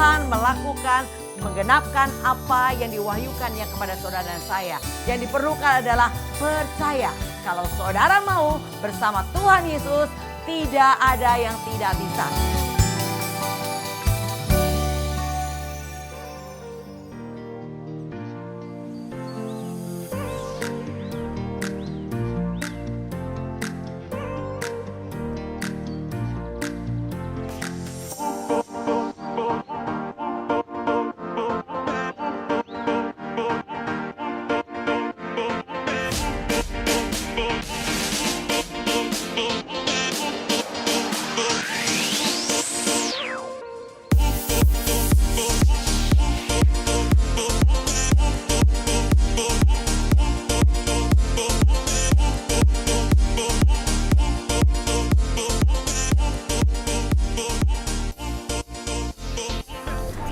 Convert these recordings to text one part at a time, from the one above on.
Tuhan melakukan, menggenapkan apa yang diwahyukannya kepada saudara dan saya. Yang diperlukan adalah percaya. Kalau saudara mau bersama Tuhan Yesus, tidak ada yang tidak bisa.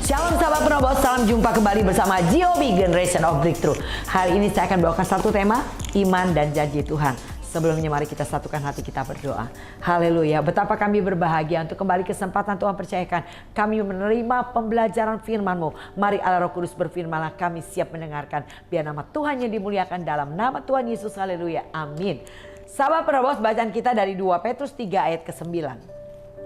Shalom sahabat Penobos, salam jumpa kembali bersama GOB Generation of Breakthrough. Hari ini saya akan bawakan satu tema, iman dan janji Tuhan. Sebelumnya mari kita satukan hati kita berdoa. Haleluya, betapa kami berbahagia untuk kembali kesempatan Tuhan percayakan. Kami menerima pembelajaran firman-Mu. Mari Allah Roh Kudus berfirmanlah, kami siap mendengarkan. Biar nama Tuhan yang dimuliakan dalam nama Tuhan Yesus. Haleluya, amin. Sahabat Penobos, bacaan kita dari 2 Petrus 3 ayat ke-9.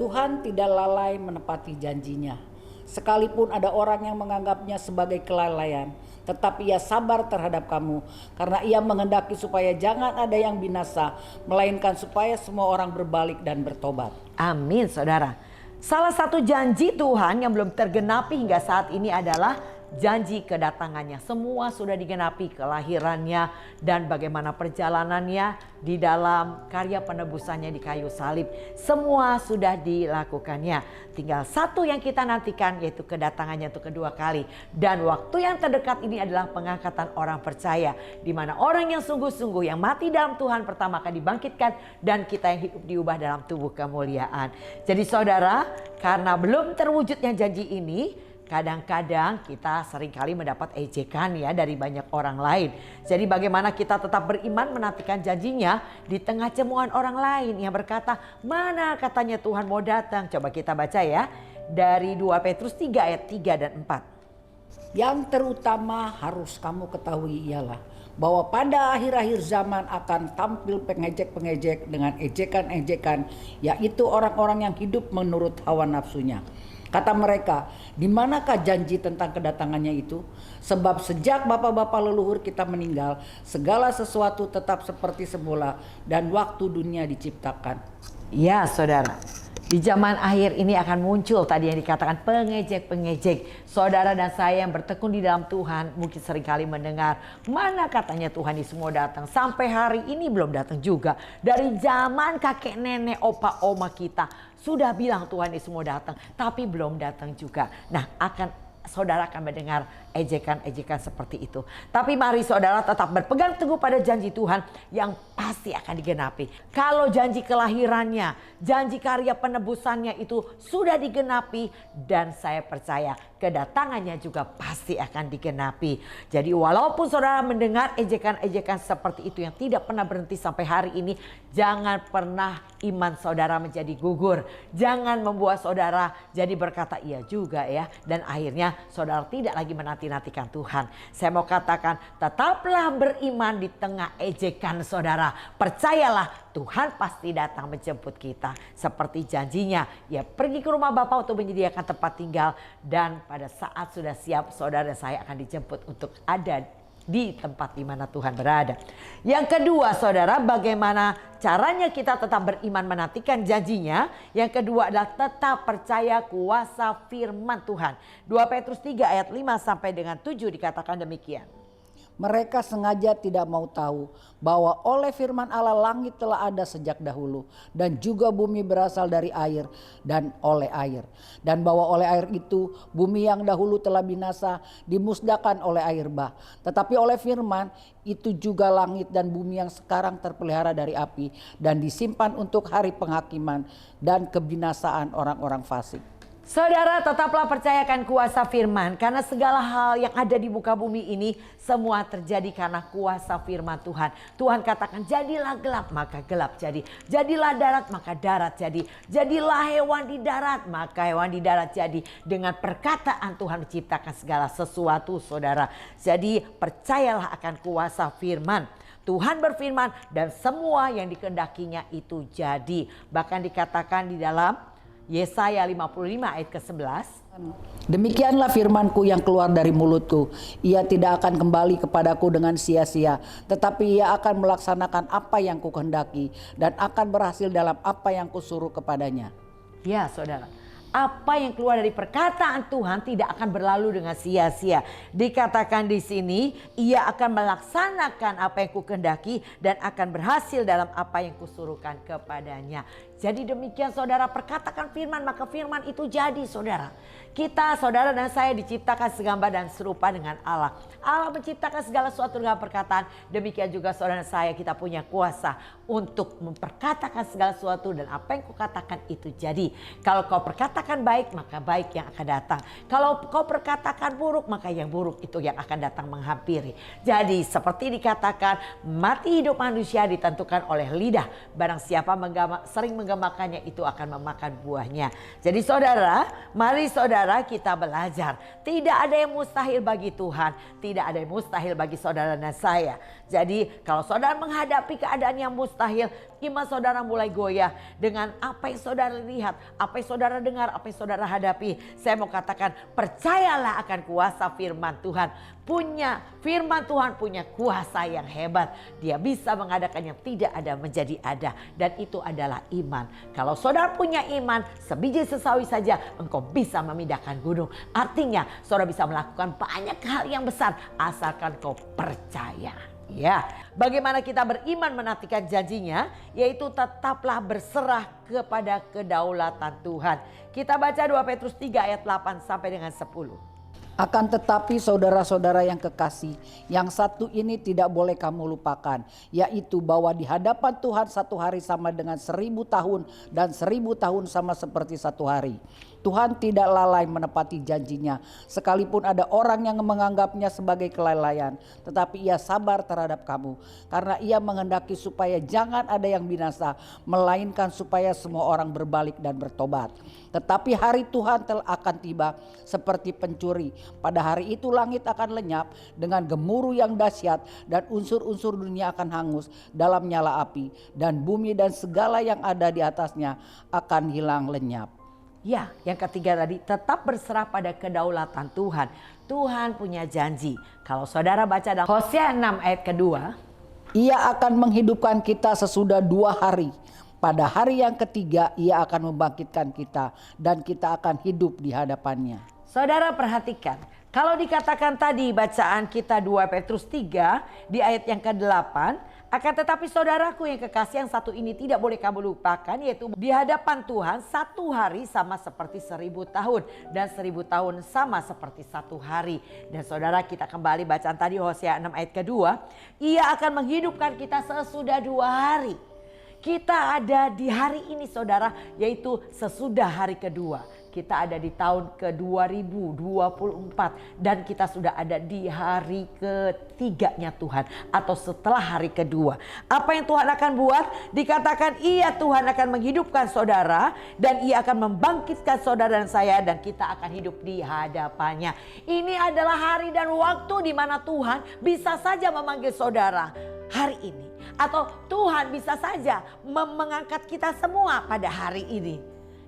Tuhan tidak lalai menepati janjinya. Sekalipun ada orang yang menganggapnya sebagai kelalaian, tetapi ia sabar terhadap kamu, karena ia menghendaki supaya jangan ada yang binasa, melainkan supaya semua orang berbalik dan bertobat. Amin, saudara. Salah satu janji Tuhan yang belum tergenapi hingga saat ini adalah janji kedatangannya. Semua sudah digenapi, kelahirannya dan bagaimana perjalanannya di dalam karya penebusannya di kayu salib. Semua sudah dilakukannya. Tinggal satu yang kita nantikan, yaitu kedatangannya untuk kedua kali. Dan waktu yang terdekat ini adalah pengangkatan orang percaya, di mana orang yang sungguh-sungguh yang mati dalam Tuhan pertama akan dibangkitkan, dan kita yang hidup diubah dalam tubuh kemuliaan. Jadi saudara, karena belum terwujudnya janji ini, kadang-kadang kita seringkali mendapat ejekan ya dari banyak orang lain. Jadi bagaimana kita tetap beriman menantikan janjinya di tengah cemoohan orang lain yang berkata, mana katanya Tuhan mau datang. Coba kita baca ya dari 2 Petrus 3 ayat 3 dan 4. Yang terutama harus kamu ketahui ialah bahwa pada akhir-akhir zaman akan tampil pengejek-pengejek dengan ejekan-ejekan, yaitu orang-orang yang hidup menurut hawa nafsunya. Kata mereka, di manakah janji tentang kedatangannya itu? Sebab sejak bapak-bapak leluhur kita meninggal, segala sesuatu tetap seperti semula dan waktu dunia diciptakan. Ya saudara, di zaman akhir ini akan muncul tadi yang dikatakan pengejek-pengejek. Saudara dan saya yang bertekun di dalam Tuhan mungkin seringkali mendengar, mana katanya Tuhan Yesus mau datang. Sampai hari ini belum datang juga. Dari zaman kakek nenek opa oma kita sudah bilang Tuhan Yesus mau datang, tapi belum datang juga. Nah, saudara akan mendengar ejekan-ejekan seperti itu. Tapi mari saudara tetap berpegang teguh pada janji Tuhan yang pasti akan digenapi. Kalau janji kelahirannya, janji karya penebusannya itu sudah digenapi, dan saya percaya kedatangannya juga pasti akan digenapi. Jadi walaupun saudara mendengar ejekan-ejekan seperti itu yang tidak pernah berhenti sampai hari ini, jangan pernah iman saudara menjadi gugur. Jangan membuat saudara jadi berkata iya juga ya, dan akhirnya saudara tidak lagi menanti-nantikan Tuhan. Saya mau katakan, tetaplah beriman di tengah ejekan saudara. Percayalah, Tuhan pasti datang menjemput kita. Seperti janjinya, ia pergi ke rumah Bapa untuk menyediakan tempat tinggal, dan pada saat sudah siap, saudara dan saya akan dijemput untuk ada di tempat di mana Tuhan berada. Yang kedua saudara, bagaimana caranya kita tetap beriman menantikan janjinya? Yang kedua adalah tetap percaya kuasa firman Tuhan. 2 Petrus 3 ayat 5 sampai dengan 7 dikatakan demikian. Mereka sengaja tidak mau tahu bahwa oleh firman Allah langit telah ada sejak dahulu, dan juga bumi berasal dari air dan oleh air. Dan bahwa oleh air itu bumi yang dahulu telah binasa dimusnahkan oleh air bah. Tetapi oleh firman itu juga langit dan bumi yang sekarang terpelihara dari api dan disimpan untuk hari penghakiman dan kebinasaan orang-orang fasik. Saudara, tetaplah percayakan kuasa firman, karena segala hal yang ada di muka bumi ini semua terjadi karena kuasa firman Tuhan. Tuhan katakan jadilah gelap, maka gelap jadi. Jadilah darat, maka darat jadi. Jadilah hewan di darat, maka hewan di darat jadi. Dengan perkataan Tuhan menciptakan segala sesuatu, saudara. Jadi percayalah akan kuasa firman. Tuhan berfirman dan semua yang dikehendakinya itu jadi. Bahkan dikatakan di dalam Yesaya 55 ayat ke-11. Demikianlah firmanku yang keluar dari mulutku. Ia tidak akan kembali kepadaku dengan sia-sia, tetapi ia akan melaksanakan apa yang kukehendaki dan akan berhasil dalam apa yang kusuruh kepadanya. Ya saudara, apa yang keluar dari perkataan Tuhan tidak akan berlalu dengan sia-sia. Dikatakan di sini, ia akan melaksanakan apa yang kukehendaki dan akan berhasil dalam apa yang kusuruhkan kepadanya. Jadi demikian saudara, perkatakan firman maka firman itu jadi saudara. Kita saudara dan saya diciptakan segambar dan serupa dengan Allah. Allah menciptakan segala sesuatu dengan perkataan. Demikian juga saudara dan saya, kita punya kuasa untuk memperkatakan segala sesuatu dan apa yang kau katakan itu jadi. Kalau kau perkatakan baik, maka baik yang akan datang. Kalau kau perkatakan buruk, maka yang buruk itu yang akan datang menghampiri. Jadi seperti dikatakan, mati hidup manusia ditentukan oleh lidah. Barang siapa sering menggemakannya itu akan memakan buahnya. Jadi saudara, mari saudara kita belajar. Tidak ada yang mustahil bagi Tuhan. Tidak ada yang mustahil bagi saudara dan saya. Jadi kalau saudara menghadapi keadaan yang mustahil, iman saudara mulai goyah dengan apa yang saudara lihat, apa yang saudara dengar, apa yang saudara hadapi. Saya mau katakan, percayalah akan kuasa firman Tuhan. Firman Tuhan punya kuasa yang hebat. Dia bisa mengadakan yang tidak ada menjadi ada. Dan itu adalah iman. Kalau saudara punya iman, sebiji sesawi saja engkau bisa memindahkan gunung. Artinya saudara bisa melakukan banyak hal yang besar asalkan kau percaya. Ya, bagaimana kita beriman menantikan janjinya, yaitu tetaplah berserah kepada kedaulatan Tuhan. Kita baca 2 Petrus 3 ayat 8 sampai dengan 10. Akan tetapi saudara-saudara yang kekasih, yang satu ini tidak boleh kamu lupakan, yaitu bahwa di hadapan Tuhan satu hari sama dengan 1000 tahun dan 1000 tahun sama seperti satu hari. Tuhan tidak lalai menepati janjinya, sekalipun ada orang yang menganggapnya sebagai kelalaian, tetapi ia sabar terhadap kamu, karena ia menghendaki supaya jangan ada yang binasa, melainkan supaya semua orang berbalik dan bertobat. Tetapi hari Tuhan akan tiba seperti pencuri. Pada hari itu langit akan lenyap dengan gemuruh yang dahsyat, dan unsur-unsur dunia akan hangus dalam nyala api, dan bumi dan segala yang ada di atasnya akan hilang lenyap. Ya, yang ketiga tadi, tetap berserah pada kedaulatan Tuhan. Tuhan punya janji. Kalau saudara baca dalam Hosea 6 ayat kedua, ia akan menghidupkan kita sesudah 2 hari. Pada hari yang ketiga ia akan membangkitkan kita dan kita akan hidup di hadapannya. Saudara perhatikan, kalau dikatakan tadi bacaan kita 2 Petrus 3 di ayat yang ke-8, akan tetapi saudaraku yang kekasih, yang satu ini tidak boleh kamu lupakan, yaitu di hadapan Tuhan satu hari sama seperti 1000 tahun dan 1000 tahun sama seperti satu hari. Dan saudara, kita kembali bacaan tadi Hosea 6 ayat kedua, ia akan menghidupkan kita sesudah 2 hari. Kita ada di hari ini saudara, yaitu sesudah hari kedua. Kita ada di tahun ke-2024 dan kita sudah ada di hari ketiganya Tuhan atau setelah hari kedua. Apa yang Tuhan akan buat? Dikatakan iya, Tuhan akan menghidupkan saudara dan ia akan membangkitkan saudara dan saya dan kita akan hidup di hadapannya. Ini adalah hari dan waktu di mana Tuhan bisa saja memanggil saudara hari ini. Atau Tuhan bisa saja mengangkat kita semua pada hari ini.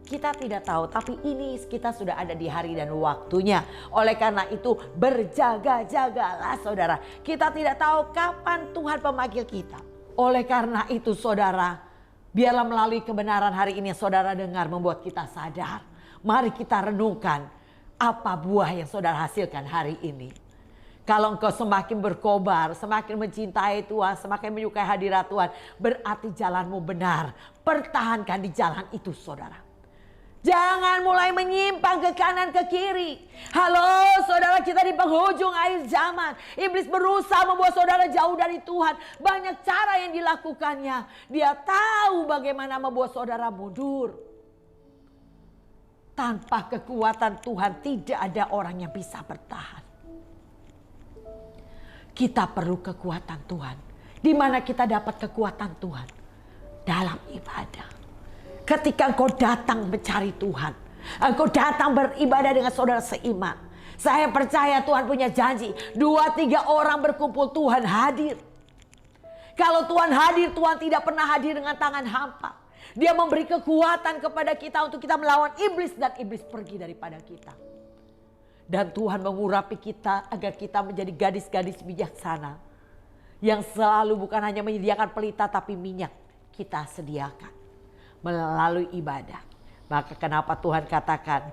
Kita tidak tahu, tapi ini kita sudah ada di hari dan waktunya. Oleh karena itu berjaga-jagalah saudara. Kita tidak tahu kapan Tuhan memanggil kita. Oleh karena itu saudara, biarlah melalui kebenaran hari ini yang saudara dengar membuat kita sadar. Mari kita renungkan apa buah yang saudara hasilkan hari ini. Kalau engkau semakin berkobar, semakin mencintai Tuhan, semakin menyukai hadirat Tuhan, berarti jalanmu benar. Pertahankan di jalan itu saudara. Jangan mulai menyimpang ke kanan ke kiri. Halo saudara, kita di penghujung akhir zaman. Iblis berusaha membuat saudara jauh dari Tuhan. Banyak cara yang dilakukannya. Dia tahu bagaimana membuat saudara mundur. Tanpa kekuatan Tuhan tidak ada orang yang bisa bertahan. Kita perlu kekuatan Tuhan. Di mana kita dapat kekuatan Tuhan? Dalam ibadah. Ketika engkau datang mencari Tuhan, engkau datang beribadah dengan saudara seiman. Saya percaya Tuhan punya janji, 2-3 orang berkumpul Tuhan hadir. Kalau Tuhan hadir, Tuhan tidak pernah hadir dengan tangan hampa. Dia memberi kekuatan kepada kita untuk kita melawan iblis dan iblis pergi daripada kita. Dan Tuhan mengurapi kita agar kita menjadi gadis-gadis bijaksana. Yang selalu bukan hanya menyediakan pelita tapi minyak kita sediakan melalui ibadah. Maka kenapa Tuhan katakan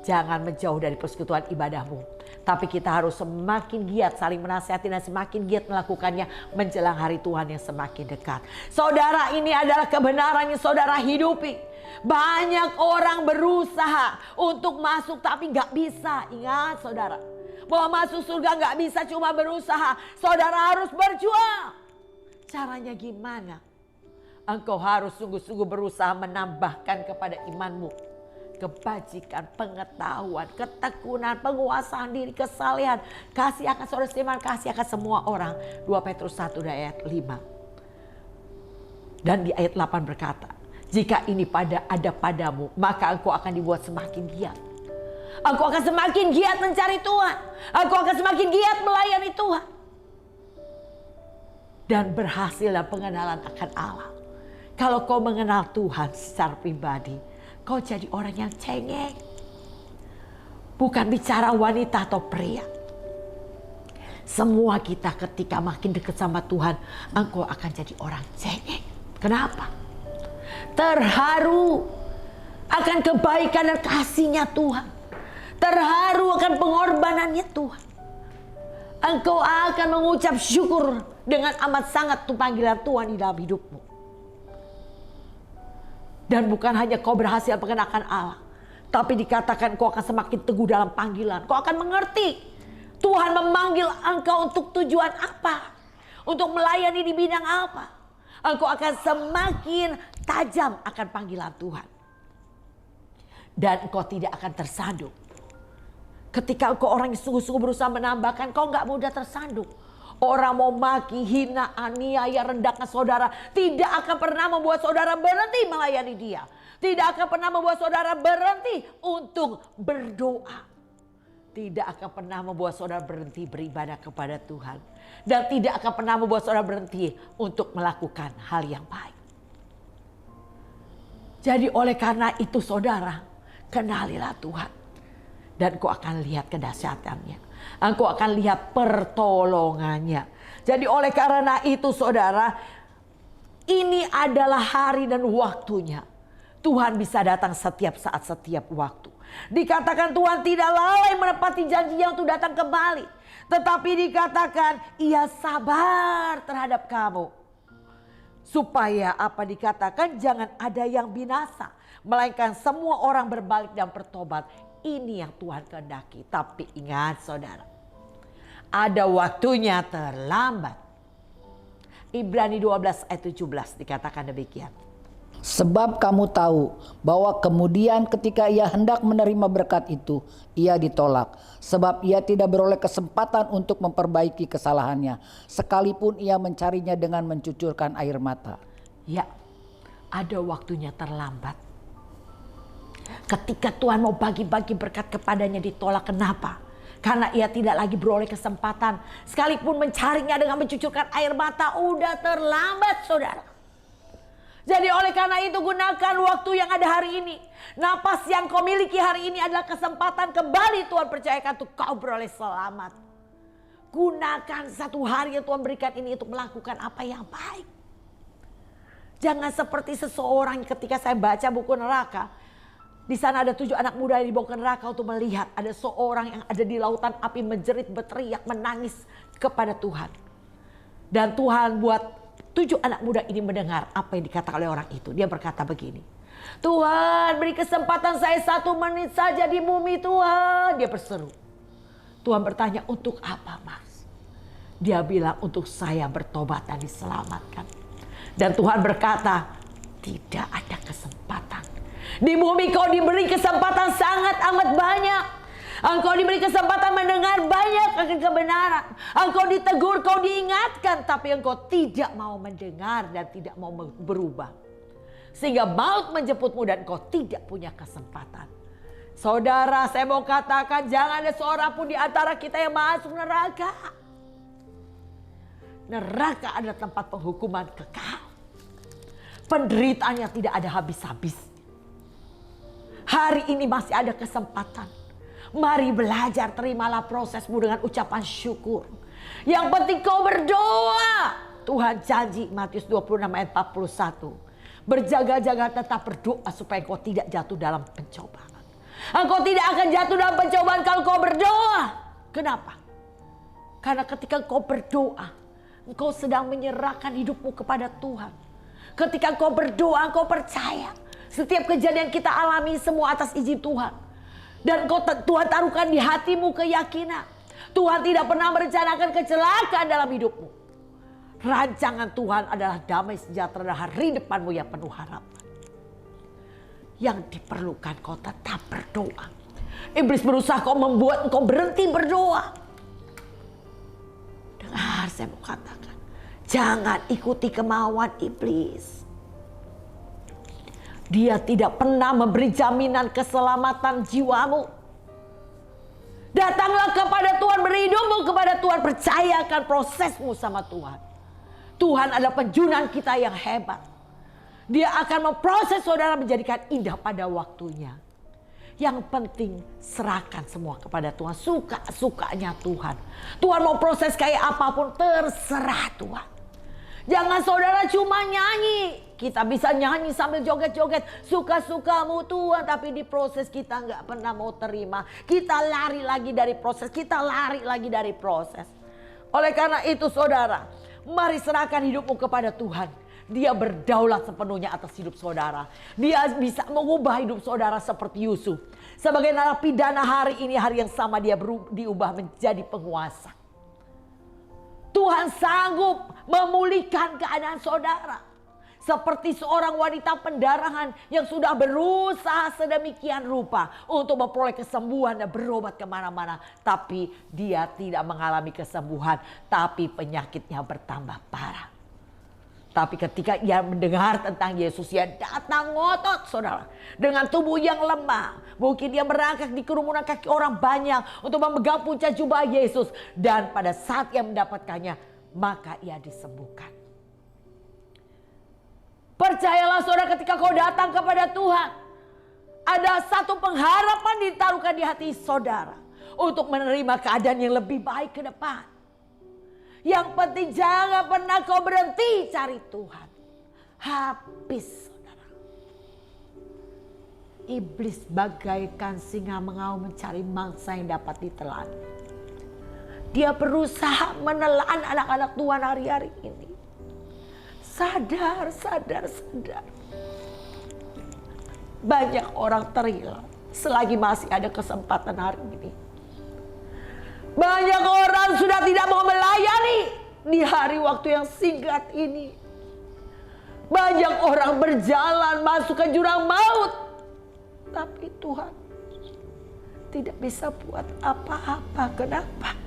jangan menjauh dari persekutuan ibadahmu. Tapi kita harus semakin giat saling menasihati dan semakin giat melakukannya menjelang hari Tuhan yang semakin dekat. Saudara, ini adalah kebenaran yang saudara hidupi. Banyak orang berusaha untuk masuk tapi gak bisa. Ingat saudara, bahwa masuk surga gak bisa cuma berusaha. Saudara harus berjuang. Caranya gimana? Engkau harus sungguh-sungguh berusaha menambahkan kepada imanmu kebajikan, pengetahuan, ketekunan, penguasaan diri, kesalehan, kasih akan saudara seiman, kasih akan semua orang. 2 Petrus 1 ayat 5. Dan di ayat 8 berkata, jika ini ada padamu, maka engkau akan dibuat semakin giat. Engkau akan semakin giat mencari Tuhan. Engkau akan semakin giat melayani Tuhan. Dan berhasil dalam pengenalan akan Allah. Kalau kau mengenal Tuhan secara pribadi, kau jadi orang yang cengeng. Bukan bicara wanita atau pria. Semua kita ketika makin dekat sama Tuhan, engkau akan jadi orang cengeng. Kenapa? Terharu akan kebaikan dan kasih-Nya Tuhan. Terharu akan pengorbanannya Tuhan. Engkau akan mengucap syukur dengan amat sangat panggilan Tuhan di dalam hidupmu. Dan bukan hanya kau berhasil mengenakan Allah, tapi dikatakan kau akan semakin teguh dalam panggilan. Kau akan mengerti Tuhan memanggil engkau untuk tujuan apa, untuk melayani di bidang apa. Engkau akan semakin tajam akan panggilan Tuhan. Dan engkau tidak akan tersandung. Ketika engkau orang yang sungguh-sungguh berusaha menambahkan, kau gak mudah tersandung. Orang mau maki, hina, aniaya, rendahkan saudara tidak akan pernah membuat saudara berhenti melayani dia. Tidak akan pernah membuat saudara berhenti untuk berdoa. Tidak akan pernah membuat saudara berhenti beribadah kepada Tuhan. Dan tidak akan pernah membuat saudara berhenti untuk melakukan hal yang baik. Jadi oleh karena itu saudara, kenalilah Tuhan. Dan kau akan lihat kedahsyatannya. Engkau akan lihat pertolongannya. Jadi oleh karena itu saudara, ini adalah hari dan waktunya. Tuhan bisa datang setiap saat, setiap waktu. Dikatakan Tuhan tidak lalai menepati janjinya untuk datang kembali. Tetapi dikatakan ia sabar terhadap kamu. Supaya apa dikatakan, jangan ada yang binasa. Melainkan semua orang berbalik dan bertobat. Ini yang Tuhan kehendaki. Tapi ingat saudara, ada waktunya terlambat. Ibrani 12 ayat 17 dikatakan demikian. Sebab kamu tahu bahwa kemudian ketika ia hendak menerima berkat itu, ia ditolak. Sebab ia tidak beroleh kesempatan untuk memperbaiki kesalahannya, sekalipun ia mencarinya dengan mencucurkan air mata. Ya, ada waktunya terlambat. Ketika Tuhan mau bagi-bagi berkat kepadanya ditolak. Kenapa? Karena ia tidak lagi beroleh kesempatan. Sekalipun mencarinya dengan mencucurkan air mata, udah terlambat saudara. Jadi oleh karena itu gunakan waktu yang ada hari ini. Napas yang kau miliki hari ini adalah kesempatan kembali Tuhan percayakan untuk kau beroleh selamat. Gunakan satu hari yang Tuhan berikan ini untuk melakukan apa yang baik. Jangan seperti seseorang ketika saya baca buku neraka. Di sana ada 7 anak muda yang dibawa ke neraka untuk melihat ada seorang yang ada di lautan api menjerit, berteriak, menangis kepada Tuhan. Dan Tuhan buat 7 anak muda ini mendengar apa yang dikatakan oleh orang itu. Dia berkata begini, Tuhan beri kesempatan saya 1 menit saja di bumi Tuhan. Dia berseru. Tuhan bertanya, untuk apa mas? Dia bilang, untuk saya bertobat dan diselamatkan. Dan Tuhan berkata, tidak ada kesempatan. Di bumi kau diberi kesempatan sangat amat banyak. Engkau diberi kesempatan mendengar banyak akan kebenaran. Engkau ditegur, kau diingatkan, tapi engkau tidak mau mendengar dan tidak mau berubah. Sehingga maut menjemputmu dan engkau tidak punya kesempatan. Saudara, saya mau katakan jangan ada seorang pun di antara kita yang masuk neraka. Neraka adalah tempat penghukuman kekal. Penderitaannya tidak ada habis-habis. Hari ini masih ada kesempatan. Mari belajar, terimalah prosesmu dengan ucapan syukur. Yang penting kau berdoa. Tuhan janji Matius 26 ayat 41. Berjaga-jaga tetap berdoa supaya kau tidak jatuh dalam pencobaan. Engkau tidak akan jatuh dalam pencobaan kalau kau berdoa. Kenapa? Karena ketika kau berdoa, engkau sedang menyerahkan hidupmu kepada Tuhan. Ketika kau berdoa, engkau percaya setiap kejadian kita alami semua atas izin Tuhan. Dan Tuhan taruhkan di hatimu keyakinan. Tuhan tidak pernah merencanakan kecelakaan dalam hidupmu. Rancangan Tuhan adalah damai sejahtera dan hari depanmu yang penuh harapan. Yang diperlukan kau tetap berdoa. Iblis berusaha kau membuat engkau berhenti berdoa. Dengar, saya mau katakan, jangan ikuti kemauan iblis. Dia tidak pernah memberi jaminan keselamatan jiwamu. Datanglah kepada Tuhan, beri hidupmu kepada Tuhan, percayakan prosesmu sama Tuhan. Tuhan adalah penjunan kita yang hebat. Dia akan memproses saudara menjadikan indah pada waktunya. Yang penting serahkan semua kepada Tuhan, suka-sukanya Tuhan. Tuhan mau proses kayak apapun terserah Tuhan. Jangan saudara cuma nyanyi. Kita bisa nyanyi sambil joget-joget. Suka-sukamu Tuhan. Tapi di proses kita nggak pernah mau terima. Kita lari lagi dari proses. Kita lari lagi dari proses. Oleh karena itu saudara, mari serahkan hidupmu kepada Tuhan. Dia berdaulat sepenuhnya atas hidup saudara. Dia bisa mengubah hidup saudara seperti Yusuf. Sebagai narapidana hari ini, hari yang sama dia diubah menjadi penguasa. Tuhan sanggup memulihkan keadaan saudara. Seperti seorang wanita pendarahan yang sudah berusaha sedemikian rupa untuk memperoleh kesembuhan dan berobat kemana-mana. Tapi dia tidak mengalami kesembuhan, tapi penyakitnya bertambah parah. Tapi ketika ia mendengar tentang Yesus, ia datang ngotot saudara. Dengan tubuh yang lemah. Mungkin dia merangkak di kerumunan kaki orang banyak untuk memegang puncak jubah Yesus. Dan pada saat ia mendapatkannya, maka ia disembuhkan. Percayalah saudara, ketika kau datang kepada Tuhan, ada satu pengharapan ditaruhkan di hati saudara. Untuk menerima keadaan yang lebih baik ke depan. Yang penting jangan pernah kau berhenti cari Tuhan. Habis saudara. Iblis bagaikan singa mengaum mencari mangsa yang dapat ditelan. Dia berusaha menelan anak-anak Tuhan hari-hari ini. Sadar. Banyak orang terhilang selagi masih ada kesempatan hari ini. Banyak orang sudah tidak mau melayani di hari waktu yang singkat ini. Banyak orang berjalan masuk ke jurang maut. Tapi Tuhan tidak bisa buat apa-apa. Kenapa?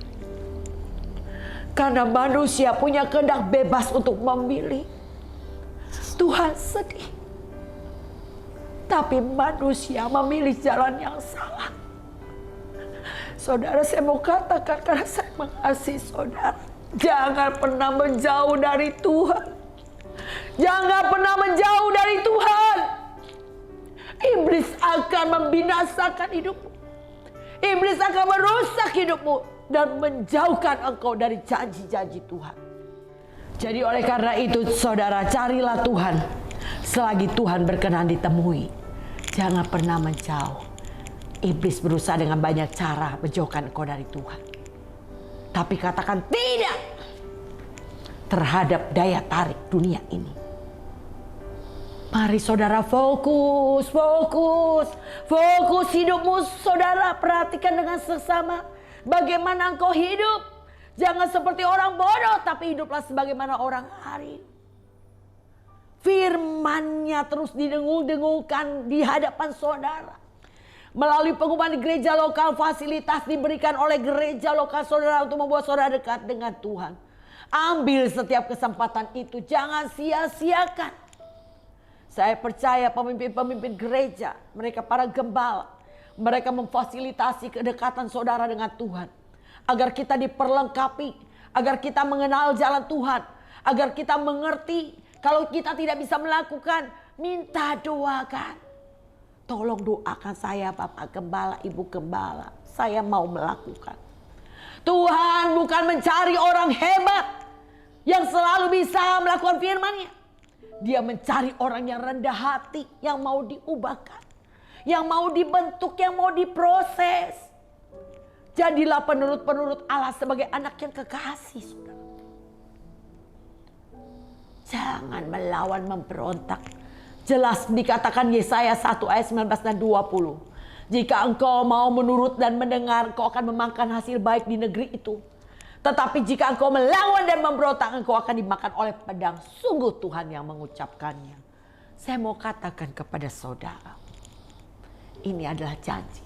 Karena manusia punya kehendak bebas untuk memilih. Tuhan sedih. Tapi manusia memilih jalan yang salah. Saudara, saya mau katakan karena saya mengasihi saudara. Jangan pernah menjauh dari Tuhan. Jangan pernah menjauh dari Tuhan. Iblis akan membinasakan hidupmu. Iblis akan merusak hidupmu. Dan menjauhkan engkau dari janji-janji Tuhan. Jadi oleh karena itu saudara, carilah Tuhan. Selagi Tuhan berkenan ditemui. Jangan pernah menjauh. Iblis berusaha dengan banyak cara menjauhkan engkau dari Tuhan. Tapi katakan tidak terhadap daya tarik dunia ini. Mari saudara fokus hidupmu saudara. Perhatikan dengan seksama bagaimana engkau hidup. Jangan seperti orang bodoh, tapi hiduplah sebagaimana orang arif. Firman-Nya terus didengung-dengungkan di hadapan saudara. Melalui pengumuman di gereja lokal, fasilitas diberikan oleh gereja lokal saudara untuk membuat saudara dekat dengan Tuhan. Ambil setiap kesempatan itu, jangan sia-siakan. Saya percaya pemimpin-pemimpin gereja, mereka para gembala, mereka memfasilitasi kedekatan saudara dengan Tuhan. Agar kita diperlengkapi, agar kita mengenal jalan Tuhan, agar kita mengerti. Kalau kita tidak bisa melakukan, minta doakan. Tolong doakan saya Bapak Gembala, Ibu Gembala. Saya mau melakukan. Tuhan bukan mencari orang hebat yang selalu bisa melakukan firman-Nya. Dia mencari orang yang rendah hati, yang mau diubahkan, yang mau dibentuk, yang mau diproses. Jadilah penurut-penurut Allah sebagai anak yang kekasih, saudara. Jangan melawan, memberontak. Jelas dikatakan Yesaya 1 ayat 19 dan 20. Jika engkau mau menurut dan mendengar, engkau akan memakan hasil baik di negeri itu. Tetapi jika engkau melawan dan memberontak, engkau akan dimakan oleh pedang. Sungguh Tuhan yang mengucapkannya. Saya mau katakan kepada saudara, ini adalah janji.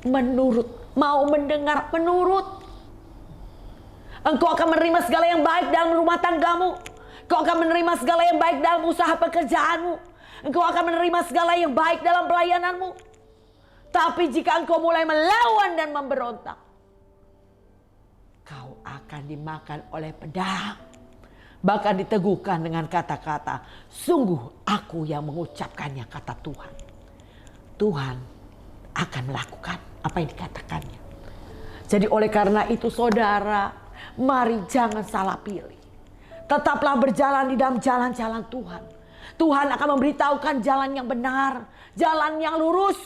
Menurut, mau mendengar, menurut. Engkau akan menerima segala yang baik dalam rumah tanggamu. Engkau akan menerima segala yang baik dalam usaha pekerjaanmu. Engkau akan menerima segala yang baik dalam pelayananmu. Tapi jika engkau mulai melawan dan memberontak, kau akan dimakan oleh pedang. Bahkan diteguhkan dengan kata-kata, sungguh aku yang mengucapkannya, kata Tuhan. Tuhan akan melakukan apa yang dikatakannya. Jadi oleh karena itu saudara, mari jangan salah pilih. Tetaplah berjalan di dalam jalan-jalan Tuhan. Tuhan akan memberitahukan jalan yang benar, jalan yang lurus.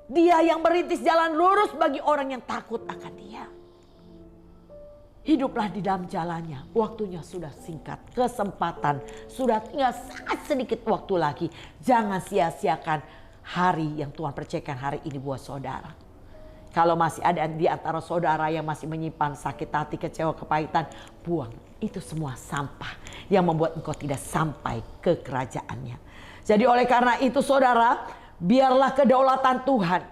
Dia yang merintis jalan lurus bagi orang yang takut akan Dia. Hiduplah di dalam jalannya. Waktunya sudah singkat, kesempatan sudah tinggal sangat sedikit waktu lagi. Jangan sia-siakan hari yang Tuhan percayakan hari ini buat saudara. Kalau masih ada di antara saudara yang masih menyimpan sakit hati, kecewa, kepahitan, buang. Itu semua sampah yang membuat engkau tidak sampai ke kerajaannya. Jadi oleh karena itu saudara, biarlah kedaulatan Tuhan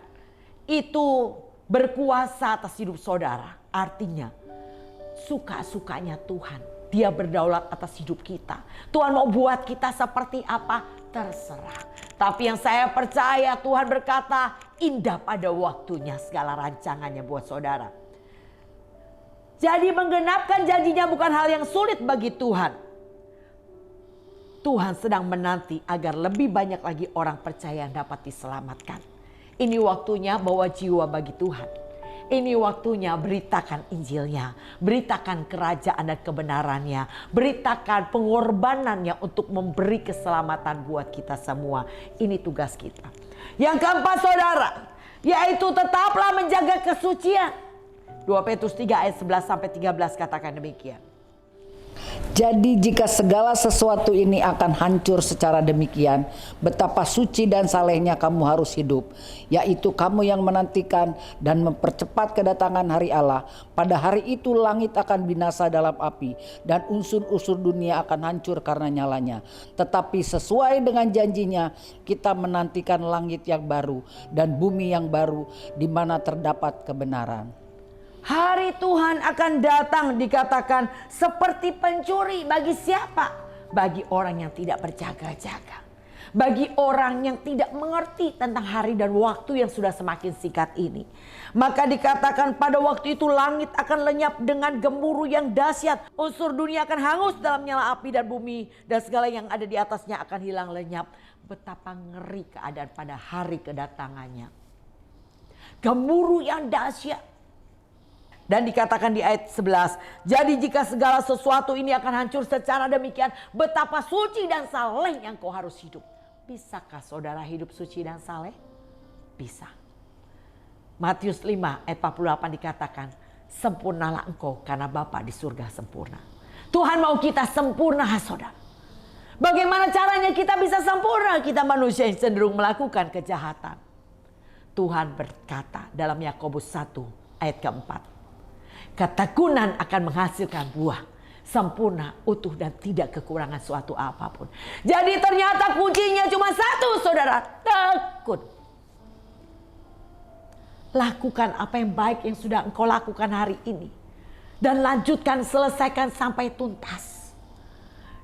itu berkuasa atas hidup saudara. Artinya suka-sukanya Tuhan, Dia berdaulat atas hidup kita. Tuhan mau buat kita seperti apa, terserah. Tapi yang saya percaya, Tuhan berkata, indah pada waktunya segala rancangannya buat saudara. Jadi menggenapkan janjinya bukan hal yang sulit bagi Tuhan. Tuhan sedang menanti agar lebih banyak lagi orang percaya yang dapat diselamatkan. Ini waktunya bawa jiwa bagi Tuhan. Ini waktunya beritakan Injilnya. Beritakan kerajaan dan kebenarannya. Beritakan pengorbanannya untuk memberi keselamatan buat kita semua. Ini tugas kita. Yang keempat saudara, yaitu tetaplah menjaga kesucian. 2 Petrus 3 ayat 11 sampai 13 katakan demikian. Jadi jika segala sesuatu ini akan hancur secara demikian, betapa suci dan salehnya kamu harus hidup, yaitu kamu yang menantikan dan mempercepat kedatangan hari Allah. Pada hari itu langit akan binasa dalam api, dan unsur-unsur dunia akan hancur karena nyalanya. Tetapi sesuai dengan janjinya, kita menantikan langit yang baru dan bumi yang baru, di mana terdapat kebenaran. Hari Tuhan akan datang dikatakan seperti pencuri. Bagi siapa? Bagi orang yang tidak berjaga-jaga. Bagi orang yang tidak mengerti tentang hari dan waktu yang sudah semakin singkat ini. Maka dikatakan pada waktu itu langit akan lenyap dengan gemuruh yang dahsyat. Unsur dunia akan hangus dalam nyala api, dan bumi dan segala yang ada di atasnya akan hilang lenyap. Betapa ngeri keadaan pada hari kedatangannya. Gemuruh yang dahsyat. Dan dikatakan di ayat 11, jadi jika segala sesuatu ini akan hancur secara demikian, betapa suci dan saleh yang kau harus hidup. Bisakah saudara hidup suci dan saleh? Bisa. Matius 5 ayat 48 dikatakan, sempurnalah engkau karena Bapa di surga sempurna. Tuhan mau kita sempurna saudara. Bagaimana caranya kita bisa sempurna? Kita manusia yang cenderung melakukan kejahatan. Tuhan berkata dalam Yakobus 1 ayat keempat, ketekunan akan menghasilkan buah. sempurna, utuh, dan tidak kekurangan suatu apapun. Jadi ternyata kuncinya cuma satu, saudara, tekun. Lakukan apa yang baik yang sudah engkau lakukan hari ini. Dan lanjutkan, selesaikan sampai tuntas.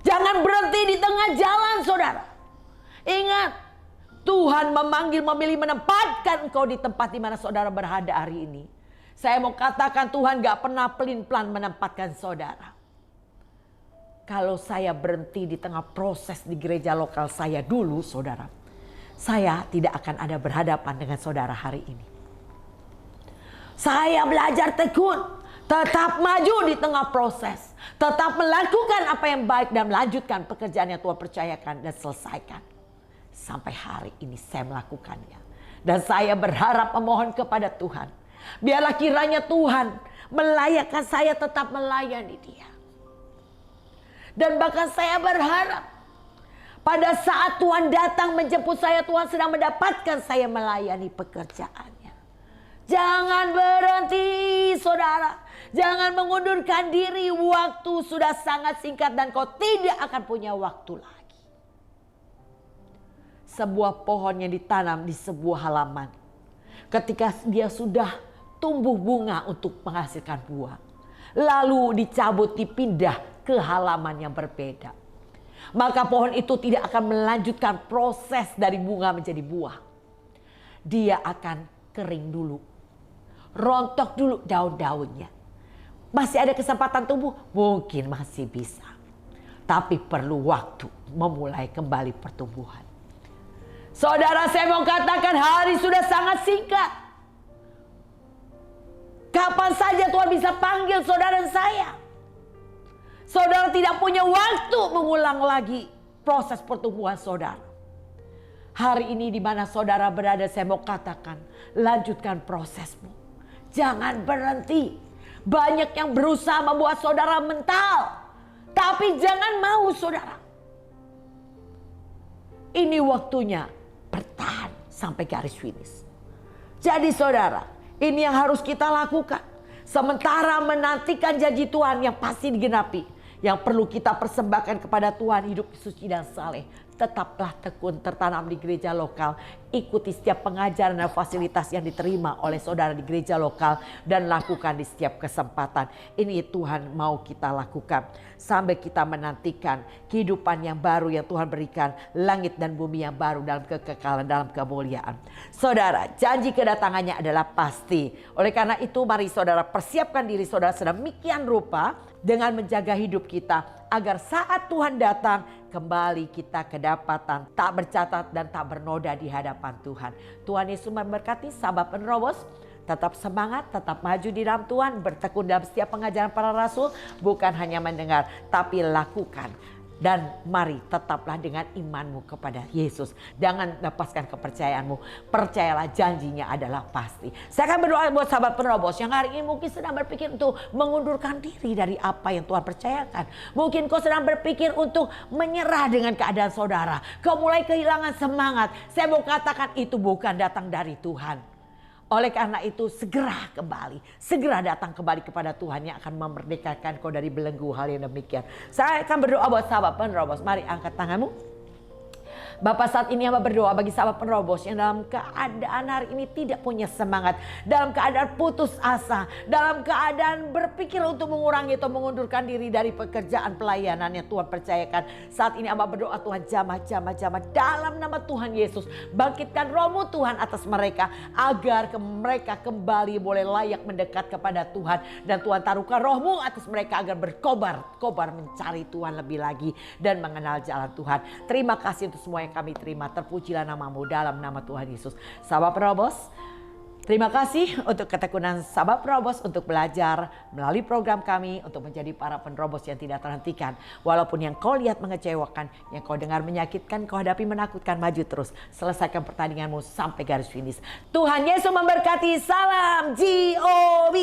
Jangan berhenti di tengah jalan, saudara. Ingat, Tuhan memilih menempatkan engkau di tempat di mana saudara berada hari ini. Saya mau katakan, Tuhan gak pernah pelin-pelan menempatkan saudara. Kalau saya berhenti di tengah proses di gereja lokal saya dulu, saudara, saya tidak akan ada berhadapan dengan saudara hari ini. Saya belajar tekun, tetap maju di tengah proses, tetap melakukan apa yang baik dan melanjutkan pekerjaan yang Tuhan percayakan dan selesaikan. Sampai hari ini saya melakukannya. Dan saya berharap memohon kepada Tuhan, biarlah kiranya Tuhan melayakkan saya tetap melayani Dia. Dan bahkan saya berharap pada saat Tuhan datang menjemput saya, Tuhan sedang mendapatkan saya melayani pekerjaannya. Jangan berhenti, saudara. Jangan mengundurkan diri, waktu sudah sangat singkat dan kau tidak akan punya waktu lagi. Sebuah pohon yang ditanam di sebuah halaman, ketika dia sudah tumbuh bunga untuk menghasilkan buah, lalu dicabut, dipindah ke halaman yang berbeda, maka pohon itu tidak akan melanjutkan proses dari bunga menjadi buah. Dia akan kering dulu, rontok dulu daun-daunnya. Masih ada kesempatan tumbuh? Mungkin masih bisa. Tapi perlu waktu memulai kembali pertumbuhan. Saudara, saya mau katakan hari sudah sangat singkat. Kapan saja Tuhan bisa panggil saudara dan saya. Saudara tidak punya waktu mengulang lagi proses pertumbuhan saudara. Hari ini di mana saudara berada, saya mau katakan, lanjutkan prosesmu. Jangan berhenti. Banyak yang berusaha membuat saudara mental. Tapi jangan mau, saudara. Ini waktunya bertahan sampai garis finish. Jadi saudara, ini yang harus kita lakukan. Sementara menantikan janji Tuhan yang pasti digenapi. Yang perlu kita persembahkan kepada Tuhan, hidup suci dan saleh. Tetaplah tekun tertanam di gereja lokal. Ikuti setiap pengajaran dan fasilitas yang diterima oleh saudara di gereja lokal. Dan lakukan di setiap kesempatan. Ini Tuhan mau kita lakukan. Sampai kita menantikan kehidupan yang baru yang Tuhan berikan. Langit dan bumi yang baru dalam kekekalan, dalam kemuliaan. Saudara, janji kedatangannya adalah pasti. Oleh karena itu mari saudara persiapkan diri saudara sedemikian rupa. Dengan menjaga hidup kita. Agar saat Tuhan datang kembali kita kedapatan tak bercatat dan tak bernoda di hadapan Tuhan. Tuhan Yesus memberkati sahabat penerobos. Tetap semangat, tetap maju di dalam Tuhan. Bertekun dalam setiap pengajaran para rasul. Bukan hanya mendengar tapi lakukan. Dan mari tetaplah dengan imanmu kepada Yesus. Jangan lepaskan kepercayaanmu. Percayalah janjinya adalah pasti. Saya akan berdoa buat sahabat penerobos yang hari ini mungkin sedang berpikir untuk mengundurkan diri dari apa yang Tuhan percayakan. Mungkin kau sedang berpikir untuk menyerah dengan keadaan saudara. Kau mulai kehilangan semangat. Saya mau katakan itu bukan datang dari Tuhan. Oleh karena itu segera kembali. Segera datang kembali kepada Tuhan yang akan memerdekakan kau dari belenggu hal yang demikian. Saya akan berdoa buat sahabat penerobos. Mari angkat tanganmu. Bapak saat ini hamba berdoa bagi sahabat penerobos yang dalam keadaan hari ini tidak punya semangat. Dalam keadaan putus asa. Dalam keadaan berpikir untuk mengurangi atau mengundurkan diri dari pekerjaan pelayanan yang Tuhan percayakan. Saat ini hamba berdoa Tuhan jamah dalam nama Tuhan Yesus. Bangkitkan rohmu Tuhan atas mereka. Agar mereka kembali boleh layak mendekat kepada Tuhan. Dan Tuhan taruhkan rohmu atas mereka agar berkobar mencari Tuhan lebih lagi. Dan mengenal jalan Tuhan. Terima kasih untuk semua yang kami terima. Terpujilah namamu dalam nama Tuhan Yesus. Sahabat penerobos, terima kasih untuk ketekunan sahabat penerobos untuk belajar melalui program kami untuk menjadi para penerobos yang tidak terhentikan. Walaupun yang kau lihat mengecewakan, yang kau dengar menyakitkan, kau hadapi menakutkan, maju terus. Selesaikan pertandinganmu sampai garis finish. Tuhan Yesus memberkati. Salam GOB.